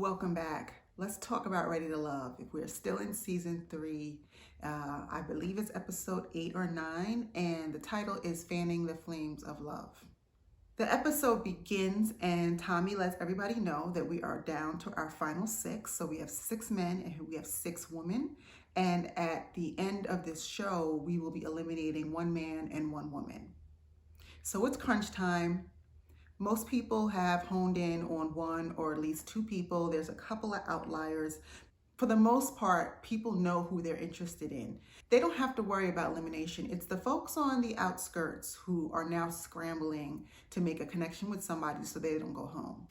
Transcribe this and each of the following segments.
Welcome back. Let's talk about Ready to Love. If we're still in season 3, I believe it's episode 8 or 9, and the title is Fanning the Flames of Love. The episode begins and Tommy lets everybody know that we are down to our final 6. So we have 6 men and we have 6 women. And at the end of this show, we will be eliminating 1 man and 1 woman. So it's crunch time. Most people have honed in on 1 or at least 2 people. There's a couple of outliers. For the most part, people know who they're interested in. They don't have to worry about elimination. It's the folks on the outskirts who are now scrambling to make a connection with somebody so they don't go home.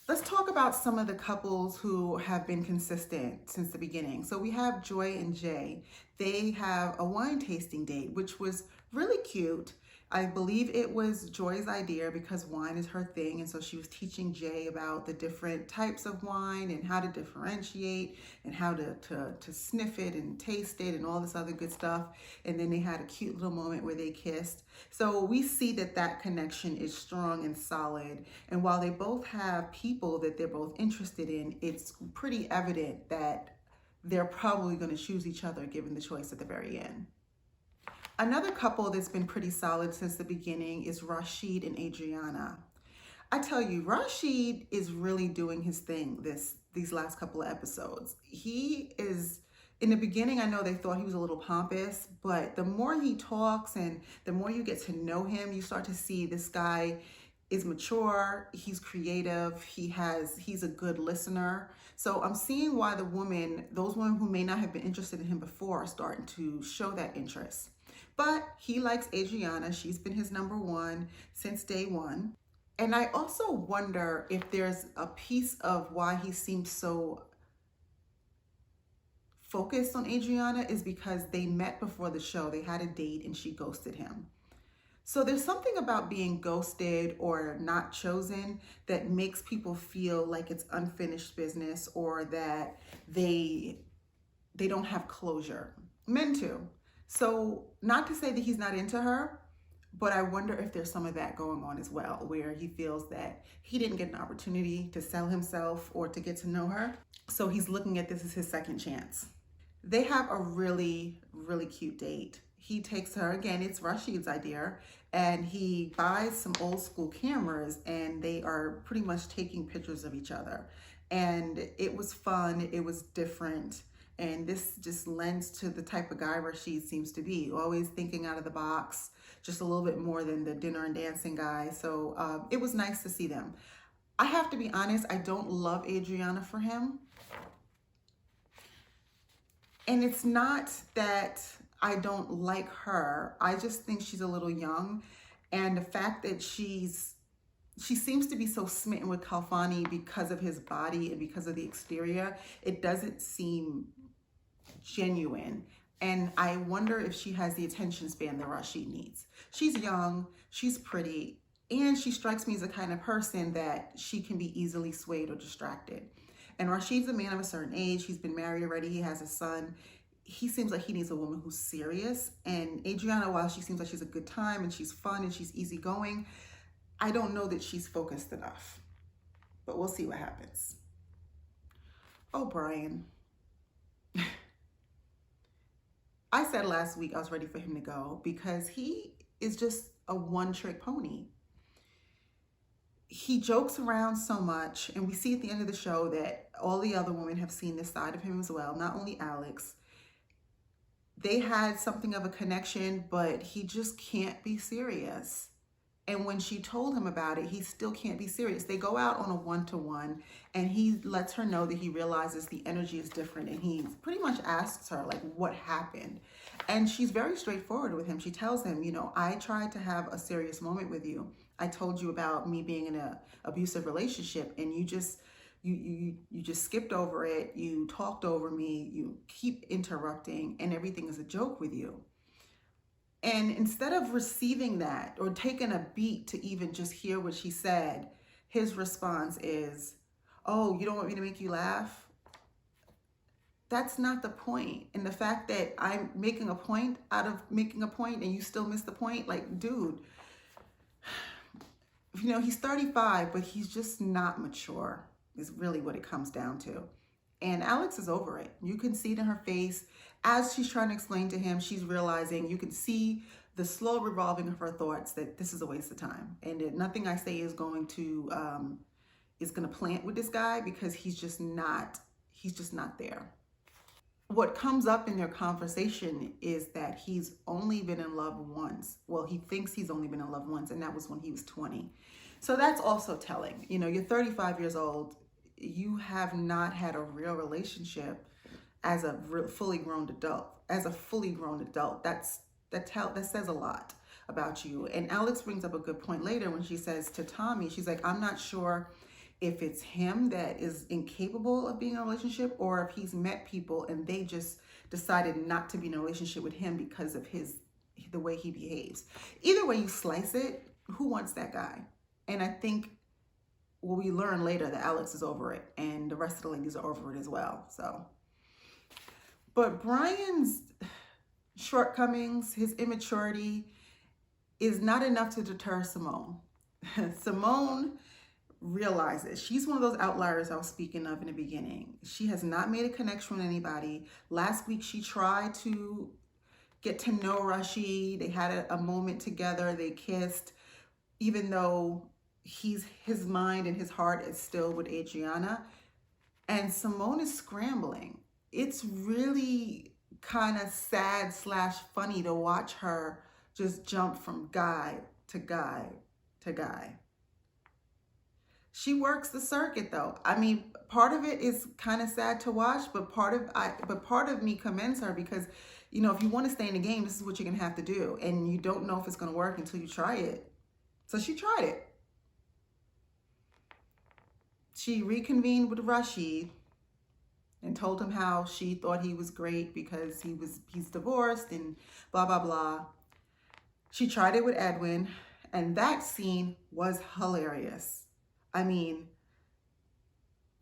Let's talk about some of the couples who have been consistent since the beginning. So we have Joy and Jay. They have a wine tasting date, which was really cute. I believe it was Joy's idea because wine is her thing. And so she was teaching Jay about the different types of wine and how to differentiate and how to sniff it and taste it and all this other good stuff. And then they had a cute little moment where they kissed. So we see that that connection is strong and solid. And while they both have people that they're both interested in, it's pretty evident that they're probably going to choose each other given the choice at the very end. Another couple that's been pretty solid since the beginning is Rashid and Adriana. I tell you, Rashid is really doing his thing these last couple of episodes. He is, in the beginning, I know they thought he was a little pompous, but the more he talks and the more you get to know him, you start to see this guy is mature, he's creative, he's a good listener. So I'm seeing why those women who may not have been interested in him before are starting to show that interest. But he likes Adriana. She's been his number 1 since day 1. And I also wonder if there's a piece of why he seems so focused on Adriana is because they met before the show. They had a date and she ghosted him. So there's something about being ghosted or not chosen that makes people feel like it's unfinished business or that they don't have closure. Men too. So not to say that he's not into her, but I wonder if there's some of that going on as well, where he feels that he didn't get an opportunity to sell himself or to get to know her. So he's looking at this as his second chance. They have a really, really cute date. He takes her, again, it's Rashid's idea, and he buys some old school cameras and they are pretty much taking pictures of each other. And it was fun, it was different. And this just lends to the type of guy Rashid seems to be, always thinking out of the box, just a little bit more than the dinner and dancing guy. So it was nice to see them. I have to be honest, I don't love Adriana for him. And it's not that I don't like her. I just think she's a little young. And the fact that she seems to be so smitten with Khalfani because of his body and because of the exterior, it doesn't seem genuine. And I wonder if she has the attention span that Rashid needs. She's young, she's pretty, and she strikes me as the kind of person that she can be easily swayed or distracted. And Rashid's a man of a certain age. He's been married already. He has a son. He seems like he needs a woman who's serious. And Adriana, while she seems like she's a good time and she's fun and she's easygoing, I don't know that she's focused enough. But we'll see what happens. Oh, Bryan. I said last week I was ready for him to go because he is just a one-trick pony. He jokes around so much, and we see at the end of the show that all the other women have seen this side of him as well, not only Alex. They had something of a connection, but he just can't be serious. And when she told him about it, he still can't be serious. They go out on a one-to-one, and he lets her know that he realizes the energy is different, and he pretty much asks her, like, what happened? And she's very straightforward with him. She tells him, you know, I tried to have a serious moment with you. I told you about me being in an abusive relationship, and you just skipped over it. You talked over me. You keep interrupting, and everything is a joke with you. And instead of receiving that or taking a beat to even just hear what she said, his response is, oh, you don't want me to make you laugh? That's not the point. And the fact that I'm making a point out of making a point and you still miss the point, like, dude, you know, he's 35, but he's just not mature. is really what it comes down to. And Alex is over it. You can see it in her face. As she's trying to explain to him, she's realizing, you can see the slow revolving of her thoughts that this is a waste of time. And that nothing I say is going to plant with this guy, because he's just not there. What comes up in their conversation is that he's only been in love once. Well, he thinks he's only been in love once, and that was when he was 20. So that's also telling. You know, you're 35 years old. You have not had a real relationship as a fully grown adult. As a fully grown adult, that says a lot about you. And Alex brings up a good point later when she says to Tommy, she's like, I'm not sure if it's him that is incapable of being in a relationship, or if he's met people and they just decided not to be in a relationship with him because of the way he behaves. Either way you slice it, who wants that guy? And I think we learn later that Alex is over it, and the rest of the ladies are over it as well. So, but Bryan's shortcomings, his immaturity, is not enough to deter Symone. Symone realizes she's one of those outliers I was speaking of in the beginning. She has not made a connection with anybody. Last week she tried to get to know Rashid. They had a moment together. They kissed, even though his mind and his heart is still with Adriana. And Symone is scrambling. It's really kind of sad / funny to watch her just jump from guy to guy to guy. She works the circuit though. I mean, part of it is kind of sad to watch, but part of me commends her, because, you know, if you want to stay in the game, this is what you're going to have to do. And you don't know if it's going to work until you try it. So she tried it. She reconvened with Rashid and told him how she thought he was great because he's divorced and blah, blah, blah. She tried it with Edwin, and that scene was hilarious. I mean,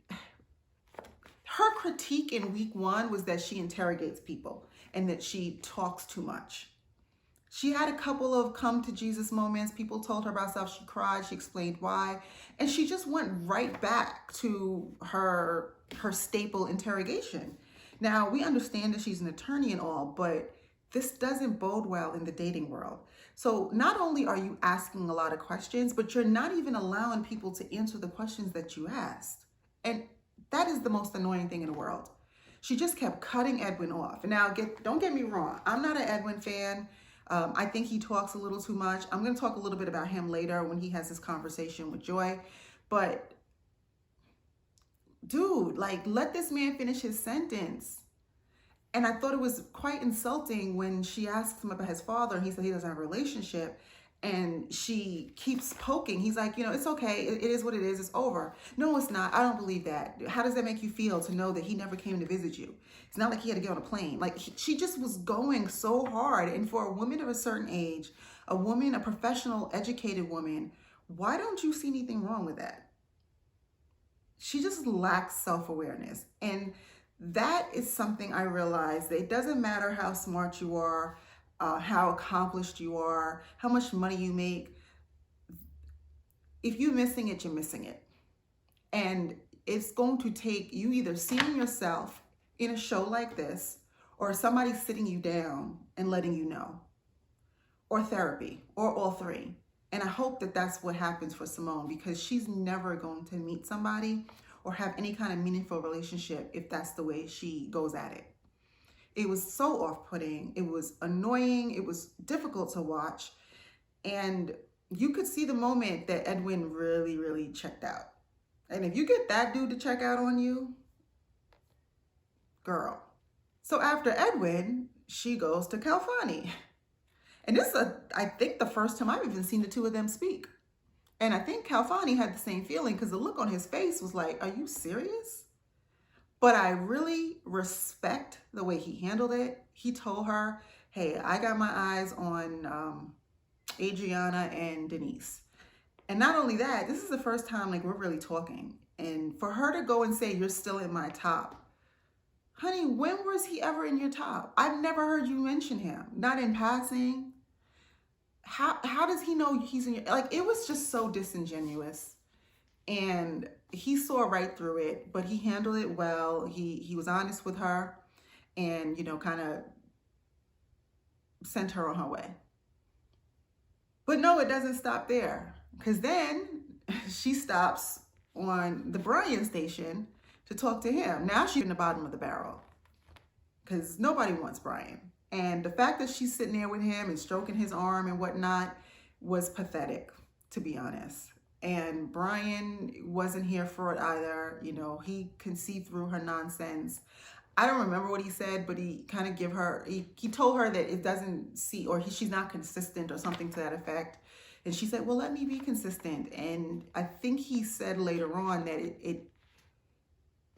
her critique in week 1 was that she interrogates people and that she talks too much. She had a couple of come to Jesus moments. People told her about stuff. She cried. She explained why. And she just went right back to her staple interrogation. Now, we understand that she's an attorney and all, but this doesn't bode well in the dating world. So not only are you asking a lot of questions, but you're not even allowing people to answer the questions that you asked. And that is the most annoying thing in the world. She just kept cutting Edwin off. Now, don't get me wrong. I'm not an Edwin fan. I think he talks a little too much. I'm going to talk a little bit about him later when he has this conversation with Joy. But dude, like, let this man finish his sentence. And I thought it was quite insulting when she asked him about his father and he said he doesn't have a relationship, and she keeps poking. He's like, you know, it's okay. It is what it is. It's over. No, it's not. I don't believe that. How does that make you feel to know that he never came to visit you? It's not like he had to get on a plane. Like, she just was going so hard. And for a woman of a certain age, a professional, educated woman, why don't you see anything wrong with that? She just lacks self-awareness. And that is something I realized, that it doesn't matter how smart you are, how accomplished you are, how much money you make. If you're missing it, you're missing it. And it's going to take you either seeing yourself in a show like this, or somebody sitting you down and letting you know, or therapy, or all three. And I hope that that's what happens for Symone, because she's never going to meet somebody or have any kind of meaningful relationship if that's the way she goes at it. It was so off-putting. It was annoying. It was difficult to watch. And you could see the moment that Edwin really, really checked out. And if you get that dude to check out on you, girl. So after Edwin, she goes to Khalfani. And this is, I think, the first time I've even seen the two of them speak. And I think Khalfani had the same feeling, because the look on his face was like, are you serious? But I really respect the way he handled it. He told her, hey, I got my eyes on Adriana and Denise. And not only that, this is the first time like we're really talking. And for her to go and say, you're still in my top. Honey, when was he ever in your top? I've never heard you mention him. Not in passing. How does he know he's in your, like, it was just so disingenuous. And he saw right through it, but he handled it well. He was honest with her and, kind of sent her on her way. But no, it doesn't stop there, because then she stops on the Bryan station to talk to him. Now she's in the bottom of the barrel because nobody wants Bryan. And the fact that she's sitting there with him and stroking his arm and whatnot was pathetic, to be honest. And Bryan wasn't here for it either. He can see through her nonsense. I don't remember what he said, but he kind of he told her that it doesn't see, or she's not consistent or something to that effect. And she said, well, let me be consistent. And I think he said later on that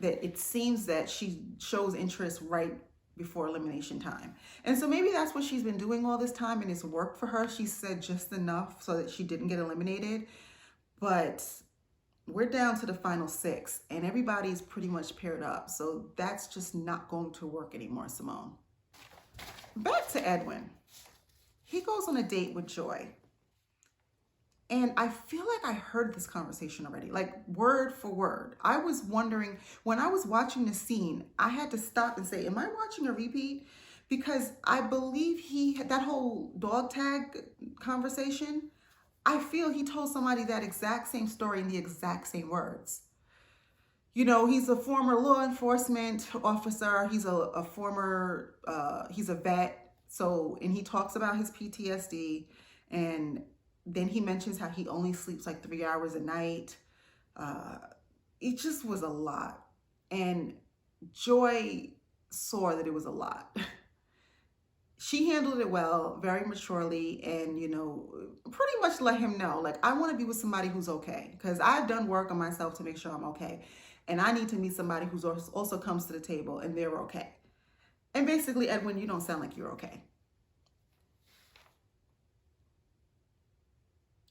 it seems that she shows interest right before elimination time. And so maybe that's what she's been doing all this time, and it's worked for her. She said just enough so that she didn't get eliminated. But we're down to the final 6 and everybody's pretty much paired up. So that's just not going to work anymore, Symone. Back to Edwin. He goes on a date with Joy. And I feel like I heard this conversation already, like word for word. I was wondering, when I was watching the scene, I had to stop and say, am I watching a repeat? Because I believe that whole dog tag conversation, I feel he told somebody that exact same story in the exact same words. He's a former law enforcement officer. He's a former, he's a vet. And he talks about his PTSD, and then he mentions how he only sleeps like 3 hours a night. It just was a lot. And Joy saw that it was a lot. She handled it well, very maturely, and, pretty much let him know, like, I want to be with somebody who's okay, because I've done work on myself to make sure I'm okay. And I need to meet somebody who's also comes to the table and they're okay. And basically, Edwin, you don't sound like you're okay.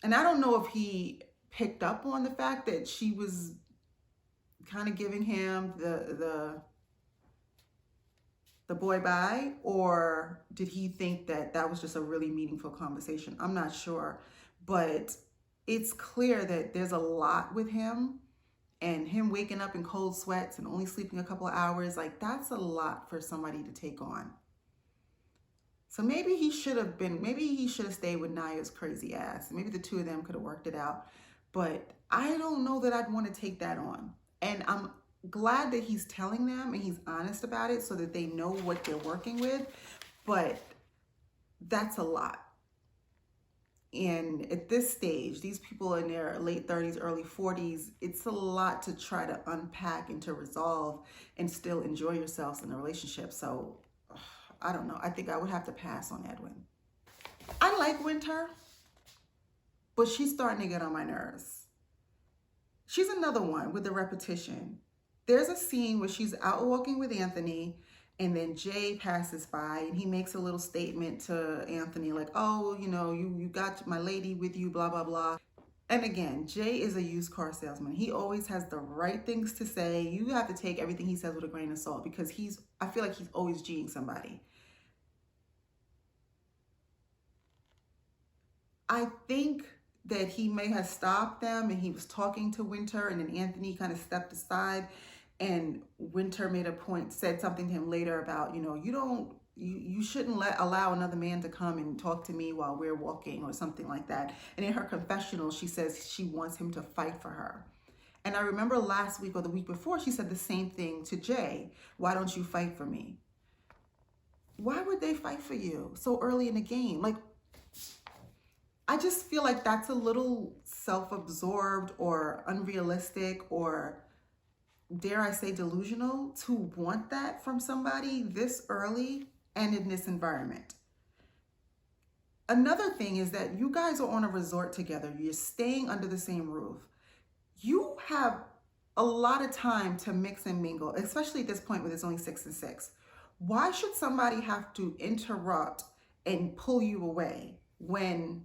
And I don't know if he picked up on the fact that she was kind of giving him the boy bye, or did he think that was just a really meaningful conversation? I'm not sure, but it's clear that there's a lot with him, and him waking up in cold sweats and only sleeping a couple of hours, like that's a lot for somebody to take on. So maybe he should have stayed with Naya's crazy ass. Maybe the two of them could have worked it out, but I don't know that I'd want to take that on. And I'm glad that he's telling them and he's honest about it so that they know what they're working with, but that's a lot. And at this stage, these people in their late 30s, early 40s, it's a lot to try to unpack and to resolve and still enjoy yourselves in a relationship. So I don't know. I think I would have to pass on Edwin. I like Winter, but she's starting to get on my nerves. She's another one with the repetition. There's a scene where she's out walking with Anthony, and then Jay passes by and he makes a little statement to Anthony like, oh, you got my lady with you, blah, blah, blah. And again, Jay is a used car salesman. He always has the right things to say. You have to take everything he says with a grain of salt, because I feel like he's always G'ing somebody. I think that he may have stopped them and he was talking to Winter, and then Anthony kind of stepped aside, and Winter made a point, said something to him later about, you shouldn't allow another man to come and talk to me while we're walking, or something like that. And in her confessional, she says she wants him to fight for her. And I remember last week or the week before, she said the same thing to Jay. Why don't you fight for me? Why would they fight for you so early in the game? Like, I just feel like that's a little self-absorbed or unrealistic, or dare I say delusional, to want that from somebody this early and in this environment. Another thing is that you guys are on a resort together. You're staying under the same roof. You have a lot of time to mix and mingle, especially at this point where it's only 6 and 6. Why should somebody have to interrupt and pull you away when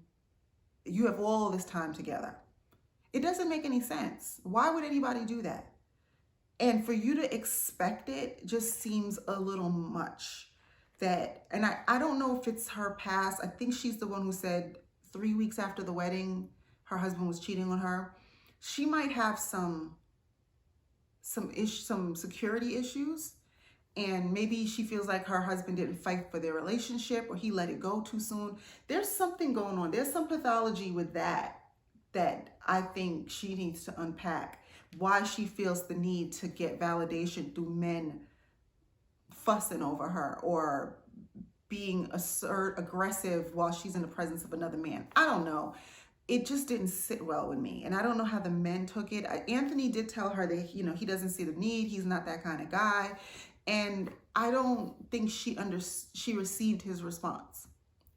you have all this time together? It doesn't make any sense. Why would anybody do that? And for you to expect it just seems a little much. And I don't know if it's her past. I think she's the one who said 3 weeks after the wedding, her husband was cheating on her. She might have some some security issues, and maybe she feels like her husband didn't fight for their relationship or he let it go too soon. There's something going on. There's some pathology with that I think she needs to unpack. Why she feels the need to get validation through men fussing over her or being aggressive while she's in the presence of another man. I don't know. It just didn't sit well with me. And I don't know how the men took it. Anthony did tell her that, he doesn't see the need. He's not that kind of guy. And I don't think she received his response.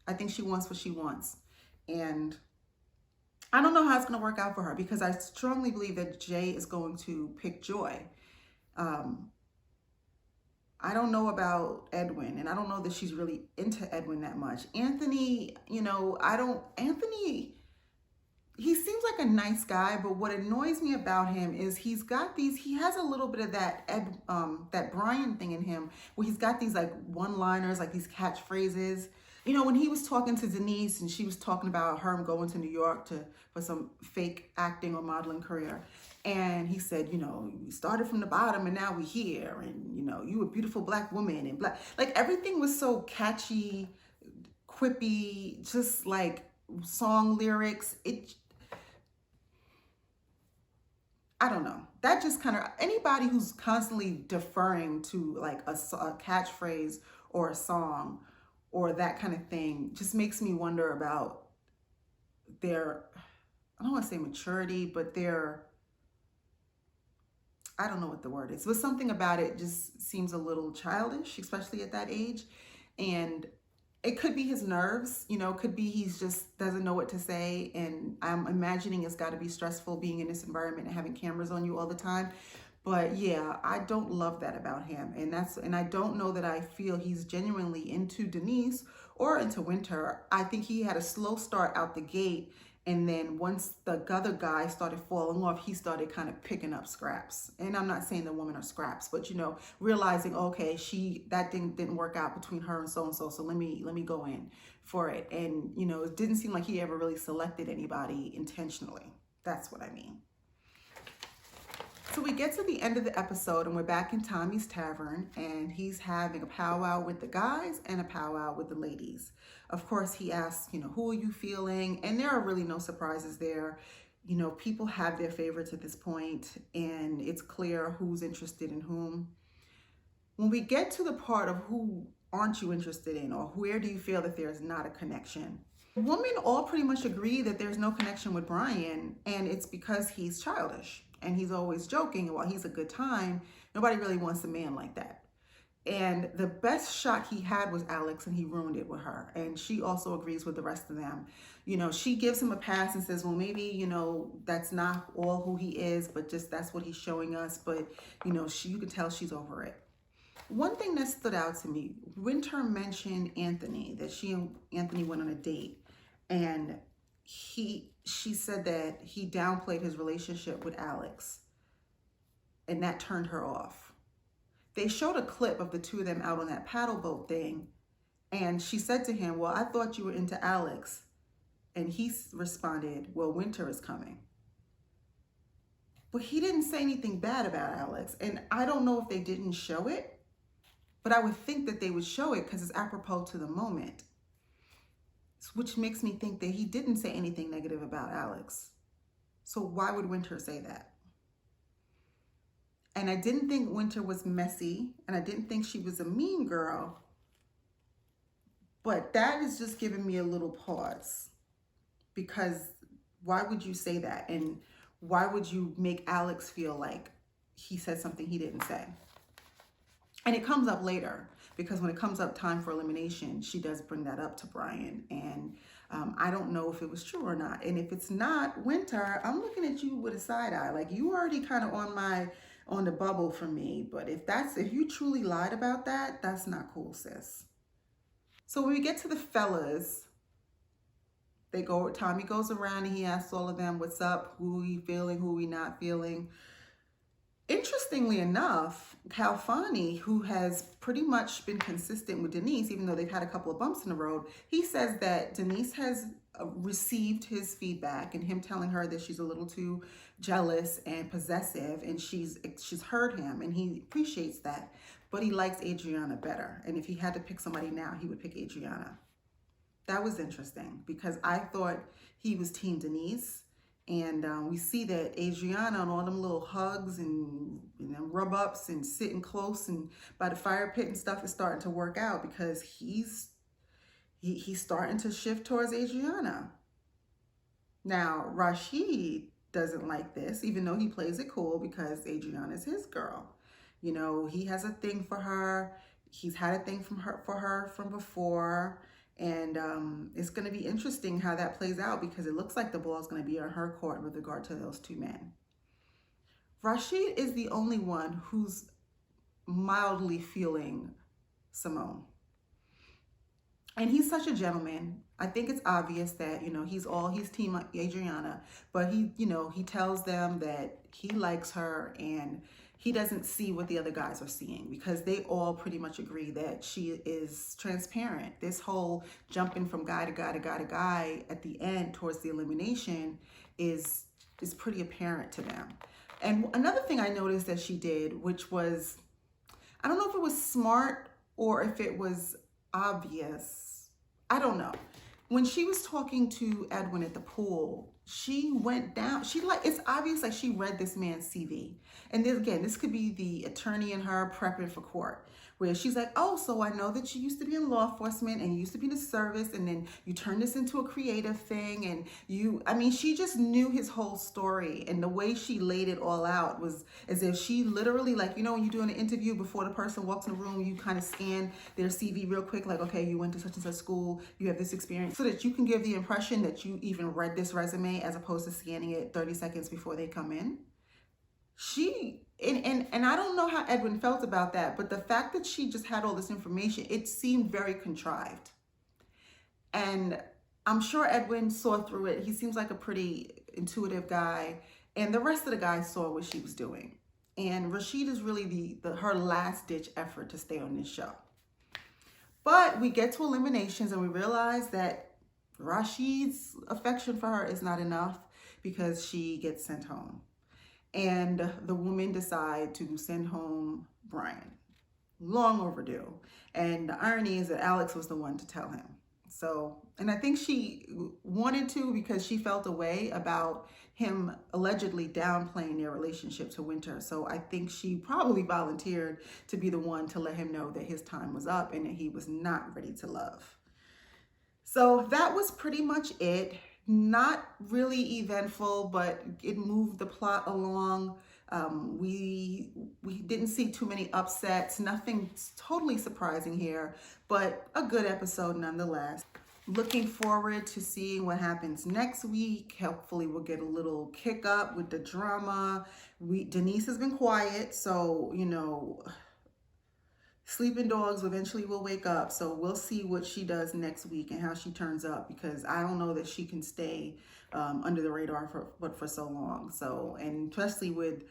I think she wants what she wants. And I don't know how it's going to work out for her, because I strongly believe that Jay is going to pick Joy. I don't know about Edwin, and I don't know that she's really into Edwin that much. Anthony, Anthony, he seems like a nice guy, but what annoys me about him is he has a little bit of that Bryan thing in him, where he's got these like one-liners, like these catchphrases. When he was talking to Denise and she was talking about her going to New York for some fake acting or modeling career. And he said, we started from the bottom and now we're here. And, you a beautiful black woman and black, like everything was so catchy, quippy, just like song lyrics. I don't know. That just kind of, anybody who's constantly deferring to like a catchphrase or a song or that kind of thing just makes me wonder about their, I don't want to say maturity, but I don't know what the word is, but something about it just seems a little childish, especially at that age. And it could be his nerves, could be he's just doesn't know what to say. And I'm imagining it's got to be stressful being in this environment and having cameras on you all the time. But yeah, I don't love that about him. And I don't know that I feel he's genuinely into Denise or into Winter. I think he had a slow start out the gate. And then once the other guy started falling off, he started kind of picking up scraps. And I'm not saying the women are scraps, but realizing, okay, that didn't work out between her and so, so let me go in for it. And it didn't seem like he ever really selected anybody intentionally. That's what I mean. So we get to the end of the episode and we're back in Tommy's tavern, and he's having a powwow with the guys and a powwow with the ladies. Of course, he asks, who are you feeling? And there are really no surprises there. People have their favorites at this point, and it's clear who's interested in whom. When we get to the part of who aren't you interested in, or where do you feel that there's not a connection, women all pretty much agree that there's no connection with Bryan, and it's because he's childish. And he's always joking, and while he's a good time, nobody really wants a man like that. And the best shot he had was Alex, and he ruined it with her. And she also agrees with the rest of them. She gives him a pass and says, well, maybe, that's not all who he is, but just that's what he's showing us. But, you can tell she's over it. One thing that stood out to me, Winter mentioned Anthony, that she and Anthony went on a date. And she said that he downplayed his relationship with Alex, and that turned her off. They showed a clip of the two of them out on that paddle boat thing, and she said to him, well, I thought you were into Alex. And he responded, well, Winter is coming. But he didn't say anything bad about Alex, and I don't know if they didn't show it, but I would think that they would show it because it's apropos to the moment. Which makes me think that he didn't say anything negative about Alex. So why would Winter say that? And I didn't think Winter was messy, and I didn't think she was a mean girl. But that is just giving me a little pause. Because why would you say that? And why would you make Alex feel like he said something he didn't say? And it comes up later, because when it comes up time for elimination, she does bring that up to Bryan. And I don't know if it was true or not. And if it's not, Winter, I'm looking at you with a side eye. Like, you already kind of on the bubble for me. But if you truly lied about that, that's not cool, sis. So when we get to the fellas, Tommy goes around and he asks all of them, what's up? Who are you feeling? Who are we not feeling? Interestingly enough, Khalfani, who has pretty much been consistent with Denise, even though they've had a couple of bumps in the road, he says that Denise has received his feedback and him telling her that she's a little too jealous and possessive, and she's heard him and he appreciates that, but he likes Adriana better. And if he had to pick somebody now, he would pick Adriana. That was interesting because I thought he was Team Denise. And we see that Adriana and all them little hugs and rub ups and sitting close and by the fire pit and stuff is starting to work out because he's starting to shift towards Adriana. Now, Rashid doesn't like this, even though he plays it cool because Adriana's his girl. You know, he has a thing for her. He's had a thing for her from before. And it's going to be interesting how that plays out because it looks like the ball is going to be on her court with regard to those two men. Rashid is the only one who's mildly feeling Symone. And he's such a gentleman. I think it's obvious that, you know, he's Team Adriana, but he tells them that he likes her and he doesn't see what the other guys are seeing because they all pretty much agree that she is transparent. This whole jumping from guy to guy to guy to guy at the end towards the elimination is pretty apparent to them. And another thing I noticed that she did, which was, I don't know if it was smart or if it was obvious. I don't know. When she was talking to Edwin at the pool, she went down. It's obvious like she read this man's CV. And then again, this could be the attorney in her prepping for court, where she's like, oh, so I know that you used to be in law enforcement and you used to be in the service and then you turned this into a creative thing. And she just knew his whole story. And the way she laid it all out was as if she literally, like, you know, when you do an interview before the person walks in the room, you kind of scan their CV real quick, like, okay, you went to such and such school, you have this experience, so that you can give the impression that you even read this resume as opposed to scanning it 30 seconds before they come in. And I don't know how Edwin felt about that, but the fact that she just had all this information, it seemed very contrived. And I'm sure Edwin saw through it. He seems like a pretty intuitive guy, and the rest of the guys saw what she was doing. And Rashid is really her last ditch effort to stay on this show. But we get to eliminations and we realize that Rashid's affection for her is not enough because she gets sent home. And the women decide to send home Bryan. Long overdue. And the irony is that Alex was the one to tell him. So, and I think she wanted to because she felt a way about him allegedly downplaying their relationship to Winter. So I think she probably volunteered to be the one to let him know that his time was up and that he was not ready to love. So that was pretty much it. Not really eventful, but it moved the plot along. We didn't see too many upsets, nothing totally surprising here, but a good episode nonetheless. Looking forward to seeing what happens next week. Hopefully we'll get a little kick up with the drama. Denise has been quiet, so, you know, sleeping dogs eventually will wake up. So we'll see what she does next week and how she turns up, because I don't know that she can stay under the radar for so long. So, and especially with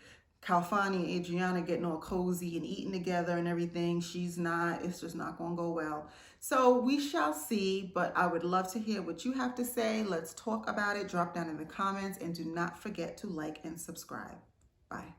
Khalfani and Adriana getting all cozy and eating together and everything, it's just not going to go well. So we shall see, but I would love to hear what you have to say. Let's talk about it. Drop down in the comments and do not forget to like and subscribe. Bye.